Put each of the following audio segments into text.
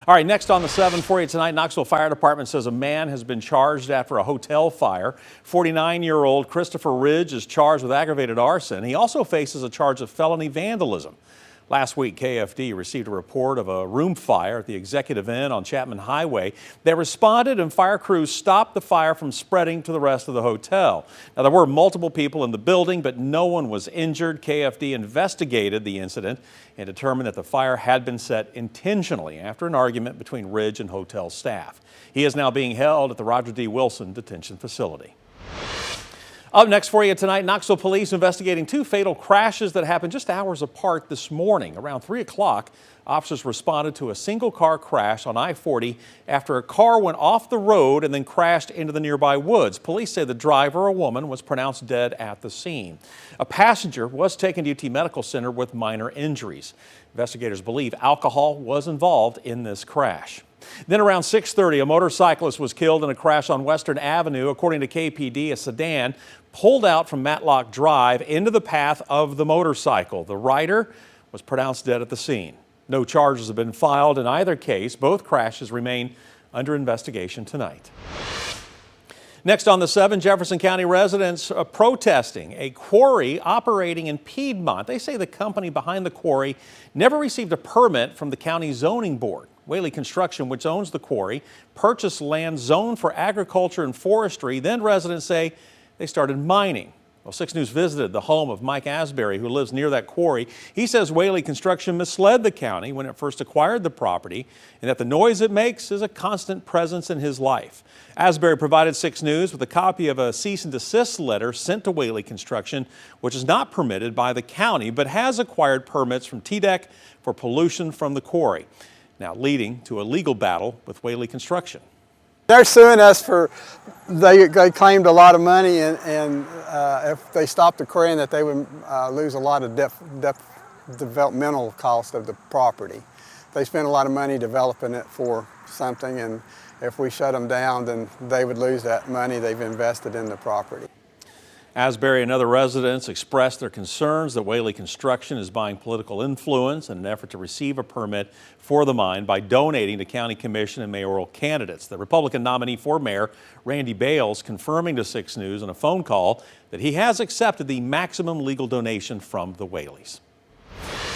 All right, next on the 7 for you tonight, Knoxville Fire Department says a man has been charged after a hotel fire. 49-year-old Christopher Ridge is charged with aggravated arson. He also faces a charge of felony vandalism. Last week, KFD received a report of a room fire at the Executive Inn on Chapman Highway. They responded and fire crews stopped the fire from spreading to the rest of the hotel. Now, there were multiple people in the building, but no one was injured. KFD investigated the incident and determined that the fire had been set intentionally after an argument between Ridge and hotel staff. He is now being held at the Roger D. Wilson Detention Facility. Up next for you tonight, Knoxville police investigating two fatal crashes that happened just hours apart this morning. Around 3 o'clock, officers responded to a single car crash on I-40 after a car went off the road and then crashed into the nearby woods. Police say the driver, a woman, was pronounced dead at the scene. A passenger was taken to UT Medical Center with minor injuries. Investigators believe alcohol was involved in this crash. Then around 6:30, a motorcyclist was killed in a crash on Western Avenue. According to KPD, a sedan pulled out from Matlock Drive into the path of the motorcycle. The rider was pronounced dead at the scene. No charges have been filed in either case. Both crashes remain under investigation tonight. Next on the 7, Jefferson County residents are protesting a quarry operating in Piedmont. They say the company behind the quarry never received a permit from the county zoning board. Whaley Construction, which owns the quarry, purchased land zoned for agriculture and forestry. Then residents say they started mining. Well, 6 News visited the home of Mike Asbury, who lives near that quarry. He says Whaley Construction misled the county when it first acquired the property and that the noise it makes is a constant presence in his life. Asbury provided 6 News with a copy of a cease and desist letter sent to Whaley Construction, which is not permitted by the county, but has acquired permits from TDEC for pollution from the quarry, now leading to a legal battle with Whaley Construction. They're suing us for, they claimed a lot of money and if they stopped the quarry, that they would lose a lot of developmental cost of the property. They spent a lot of money developing it for something, and if we shut them down, then they would lose that money they've invested in the property. Asbury and other residents expressed their concerns that Whaley Construction is buying political influence in an effort to receive a permit for the mine by donating to county commission and mayoral candidates. The Republican nominee for mayor, Randy Bales, confirming to 6 News in a phone call that he has accepted the maximum legal donation from the Whaleys.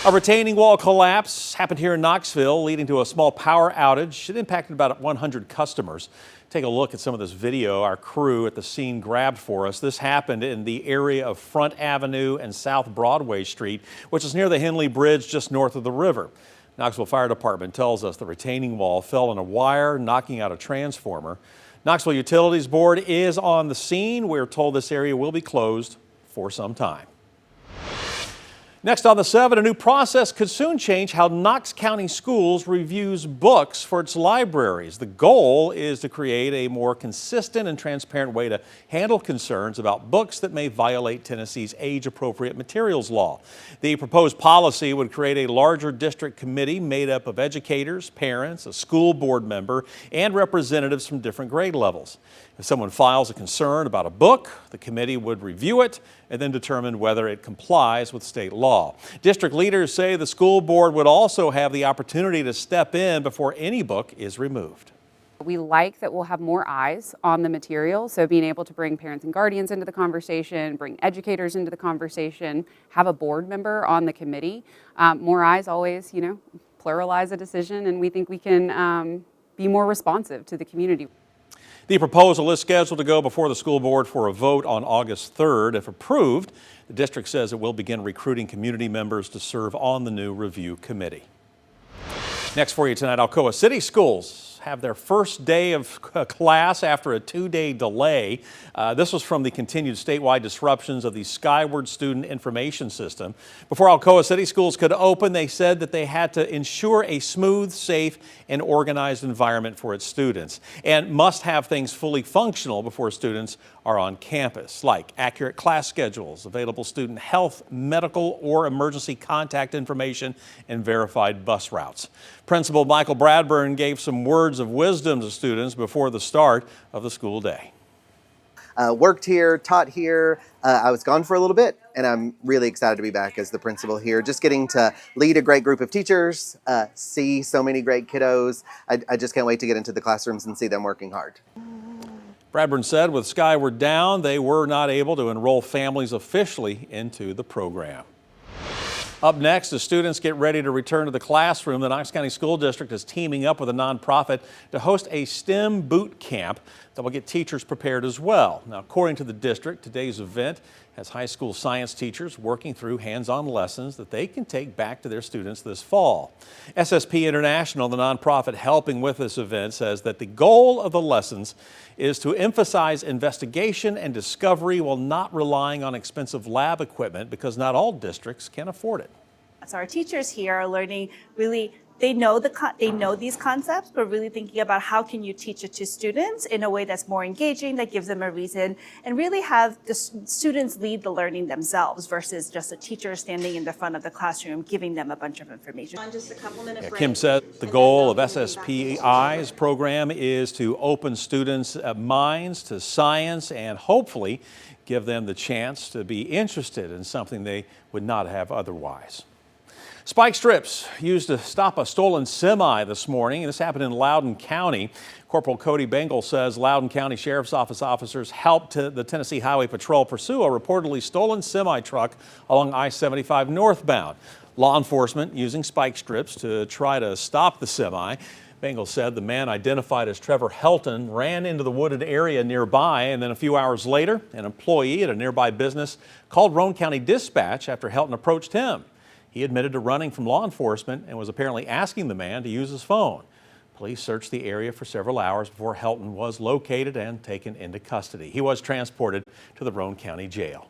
A retaining wall collapse happened here in Knoxville, leading to a small power outage. It impacted about 100 customers. Take a look at some of this video our crew at the scene grabbed for us. This happened in the area of Front Avenue and South Broadway Street, which is near the Henley Bridge just north of the river. Knoxville Fire Department tells us the retaining wall fell on a wire, knocking out a transformer. Knoxville Utilities Board is on the scene. We're told this area will be closed for some time. Next on the 7, a new process could soon change how Knox County Schools reviews books for its libraries. The goal is to create a more consistent and transparent way to handle concerns about books that may violate Tennessee's age-appropriate materials law. The proposed policy would create a larger district committee made up of educators, parents, a school board member, and representatives from different grade levels. If someone files a concern about a book, the committee would review it and then determine whether it complies with state law. District leaders say the school board would also have the opportunity to step in before any book is removed. We like that we'll have more eyes on the material, so being able to bring parents and guardians into the conversation, bring educators into the conversation, have a board member on the committee. More eyes always, pluralize a decision, and we think we can be more responsive to the community. The proposal is scheduled to go before the school board for a vote on August 3rd. If approved, the district says it will begin recruiting community members to serve on the new review committee. Next for you tonight, Alcoa City Schools have their first day of class after a 2-day delay. This was from the continued statewide disruptions of the Skyward Student Information System. Before Alcoa City Schools could open, they said that they had to ensure a smooth, safe, and organized environment for its students and must have things fully functional before students are on campus, like accurate class schedules, available student health, medical, or emergency contact information, and verified bus routes. Principal Michael Bradburn gave some words of wisdom to students before the start of the school day. worked here, taught here. I was gone for a little bit, and I'm really excited to be back as the principal here. Just getting to lead a great group of teachers, see so many great kiddos. I just can't wait to get into the classrooms and see them working hard. Bradburn said with Skyward Down, they were not able to enroll families officially into the program. Up next, as students get ready to return to the classroom, the Knox County School District is teaming up with a nonprofit to host a STEM boot camp that will get teachers prepared as well. Now, according to the district, today's event has high school science teachers working through hands-on lessons that they can take back to their students this fall. SSP International, the nonprofit helping with this event, says that the goal of the lessons is to emphasize investigation and discovery while not relying on expensive lab equipment because not all districts can afford it. So our teachers here are learning really, they know these concepts, but really thinking about how can you teach it to students in a way that's more engaging, that gives them a reason, and really have the students lead the learning themselves versus just a teacher standing in the front of the classroom giving them a bunch of information. Just a couple minute break. Kim said the goal of SSPI's program is to open students' minds to science and hopefully give them the chance to be interested in something they would not have otherwise. Spike strips used to stop a stolen semi this morning. This happened in Loudon County. Corporal Cody Bengal says Loudon County Sheriff's Office officers helped the Tennessee Highway Patrol pursue a reportedly stolen semi-truck along I-75 northbound. Law enforcement using spike strips to try to stop the semi. Bengal said the man, identified as Trevor Helton, ran into the wooded area nearby, and then a few hours later, an employee at a nearby business called Roane County Dispatch after Helton approached him. He admitted to running from law enforcement and was apparently asking the man to use his phone. Police searched the area for several hours before Helton was located and taken into custody. He was transported to the Roane County Jail.